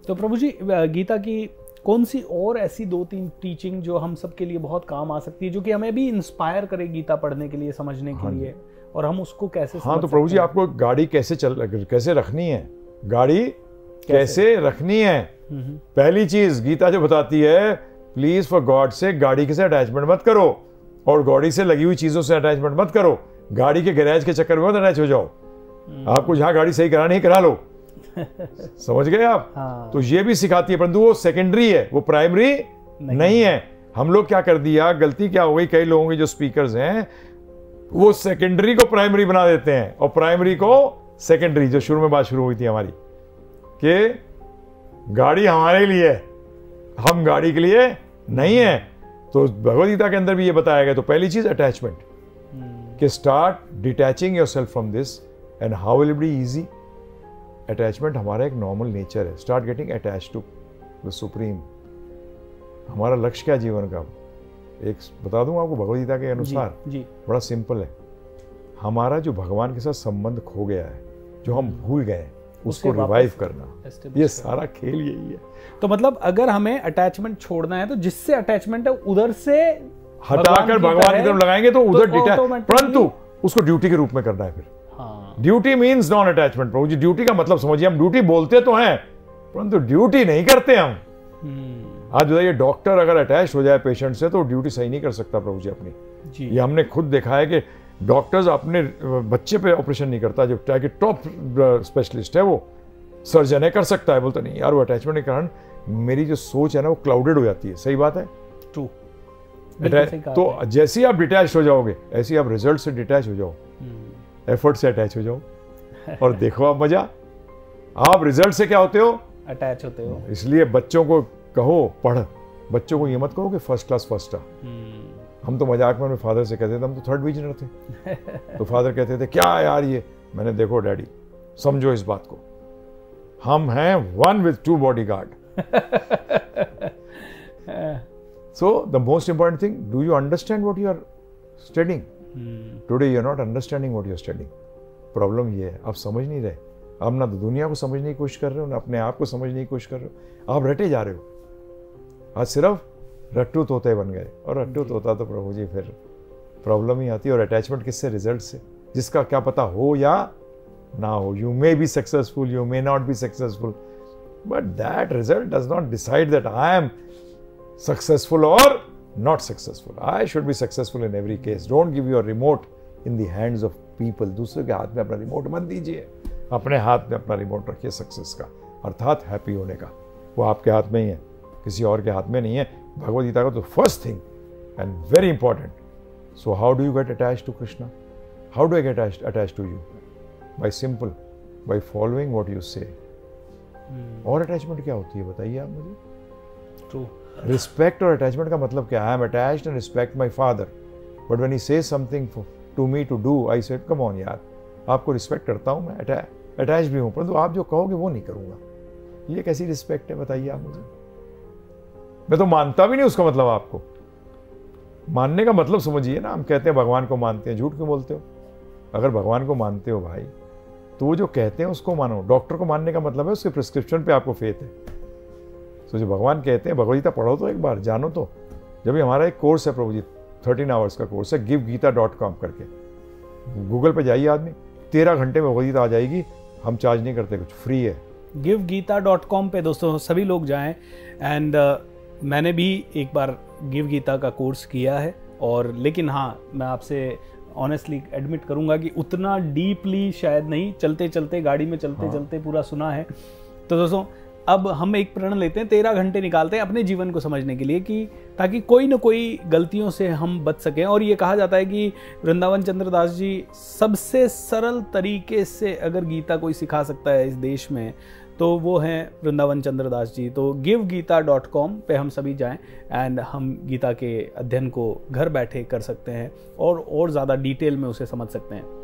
तो प्रभु जी, गीता की कौन सी और ऐसी 2-3 टीचिंग जो हम सब के लिए बहुत काम आ सकती है, जो कि हमें भी इंस्पायर करे गीता पढ़ने के लिए, समझने के लिए, और हम उसको कैसे समझ तो प्रभु जी, आपको गाड़ी कैसे रखनी है, गाड़ी कैसे रखनी है। पहली चीज गीता जो बताती है, प्लीज फॉर गॉड से गाड़ी के से अटैचमेंट मत करो, और गाड़ी से लगी हुई चीजों से अटैचमेंट मत करो। गाड़ी के गैरेज के चक्कर में मत अटैच हो जाओ। आपको जहां गाड़ी सही करानी है करा लो। समझ गए आप? हाँ। तो ये भी सिखाती है, परंतु वो सेकेंडरी है, वो प्राइमरी नहीं है। हम लोग क्या कर दिया, गलती क्या हो गई, कई लोगों के जो स्पीकर्स हैं वो सेकेंडरी को प्राइमरी बना देते हैं और प्राइमरी को सेकेंडरी। जो शुरू में बात शुरू हुई थी हमारी कि गाड़ी हमारे लिए, हम गाड़ी के लिए नहीं है। तो भगवद गीता के अंदर भी ये बताया गया। तो पहली चीज अटैचमेंट, कि start detaching yourself from this and how will it be easy. Attachment हमारा एक नॉर्मल नेचर है। Start getting attach to the supreme. हमारा लक्ष्य क्या जीवन का, एक बता दूं आपको, भगवद गीता के अनुसार जी। बड़ा सिंपल है। हमारा जो भगवान के साथ संबंध खो गया है, जो हम भूल गए, उसको रिवाइव करना, ये सारा खेल यही है। तो मतलब अगर हमें अटैचमेंट छोड़ना है तो जिससे अटैचमेंट है उधर से हटाकर भगवान की तरफ लगाएंगे तो उधर परंतु उसको ड्यूटी के रूप में करना है। फिर ड्यूटी मीन्स नॉन अटैचमेंट। प्रभु जी, ड्यूटी का मतलब समझिए, हम ड्यूटी बोलते तो हैं परंतु ड्यूटी नहीं करते हम। आज बताइए, डॉक्टर अगर अटैच हो जाए पेशेंट से तो ड्यूटी सही नहीं कर सकता प्रभु जी अपनी। ये हमने खुद देखा है कि डॉक्टर्स अपने बच्चे पे ऑपरेशन नहीं करता, जो चाहे टॉप स्पेशलिस्ट है, वो सर्जन है, कर सकता है। बोलता नहीं यार, वो अटैचमेंट के कारण मेरी जो सोच है ना वो क्लाउडेड हो जाती है। सही बात है, ट्रू। तो जैसे ही आप डिटैच हो जाओगे, ऐसे ही आप रिजल्ट से डिटैच हो जाओ, एफर्ट से अटैच हो जाओ, और देखो आप मजा। आप रिजल्ट से क्या होते हो, अटैच होते हो। इसलिए बच्चों को कहो पढ़, बच्चों को ये मत कहो कि फर्स्ट क्लास फर्स्ट आ। हम तो मजाक में अपने फादर से कहते थे हम तो थर्ड डिवीजनर थे। तो फादर कहते थे क्या यार ये, मैंने देखो डैडी समझो इस बात को, हम हैं one with 2 bodyguard. So the most important thing, do you understand what you are studying? Today you are not understanding what you are studying. Problem ये है, आप समझ नहीं रहे। आप ना तो दुनिया को समझने की कोशिश कर रहे हो, ना अपने आप को समझने की कोशिश कर रहे हो, आप रटे जा रहे हो। आज सिर्फ रट्टू तोते बन गए, और रट्टू तोता तो प्रभु जी फिर प्रॉब्लम ही आती है। और अटैचमेंट किससे, रिजल्ट से, जिसका क्या पता हो या ना हो। You may be successful, you may not be successful, but that result does not decide that I am successful or not successful. I should be successful in every case. Don't give your remote in the hands of people. दूसरे के हाथ में अपना remote मत दीजिए, अपने हाथ में अपना रिमोट रखिए सक्सेस का, अर्थात हैप्पी होने का। वो आपके हाथ में ही है, किसी और के हाथ में नहीं है। भगवद गीता का तो first thing and very important, so how do you get attach to Krishna, how do I get attach to you, by simple, by following what you say. और अटैचमेंट क्या होती है बताइए आप मुझे। ट्रू। रिस्पेक्ट और अटैचमेंट का मतलब क्या है, I am attached and respect my father, but when he says something to me to do, I said come on यार, आपको रिस्पेक्ट करता हूँ मैं, अटैच भी हूँ, परंतु आप जो कहोगे वो नहीं करूँगा। ये कैसी रिस्पेक्ट है बताइए आप मुझे। मैं तो मानता भी नहीं, उसका मतलब आपको मानने का मतलब समझिए ना। हम कहते हैं भगवान को मानते हैं, झूठ क्यों बोलते हो? अगर भगवान को मानते हो भाई, तो वो जो कहते हैं उसको मानो। डॉक्टर को मानने का मतलब है उसके प्रिस्क्रिप्शन पे आपको फेथ है। तो जो भगवान कहते हैं, भगवद गीता पढ़ो तो एक बार, जानो तो। जब भी हमारा एक कोर्स है प्रभु जी, 13 आवर्स का कोर्स है, givegita.com करके, गूगल पे जाइए आदमी, 13 घंटे में भगवद गीता आ जाएगी। हम चार्ज नहीं करते, कुछ फ्री है। givegita.com पे दोस्तों सभी लोग जाएं। एंड मैंने भी एक बार गिव गीता का कोर्स किया है, और लेकिन हाँ, मैं आपसे ऑनेस्टली एडमिट करूंगा कि उतना डीपली शायद नहीं, चलते चलते गाड़ी में चलते चलते पूरा सुना है। तो दोस्तों अब हम एक प्रण लेते हैं, 13 घंटे निकालते हैं अपने जीवन को समझने के लिए, कि ताकि कोई न कोई गलतियों से हम बच सकें। और ये कहा जाता है कि वृंदावन चंद्रदास जी सबसे सरल तरीके से अगर गीता कोई सिखा सकता है इस देश में, तो वो हैं वृंदावन चंद्रदास जी। तो givegita.com पे हम सभी जाएं एंड हम गीता के अध्ययन को घर बैठे कर सकते हैं और ज़्यादा डिटेल में उसे समझ सकते हैं।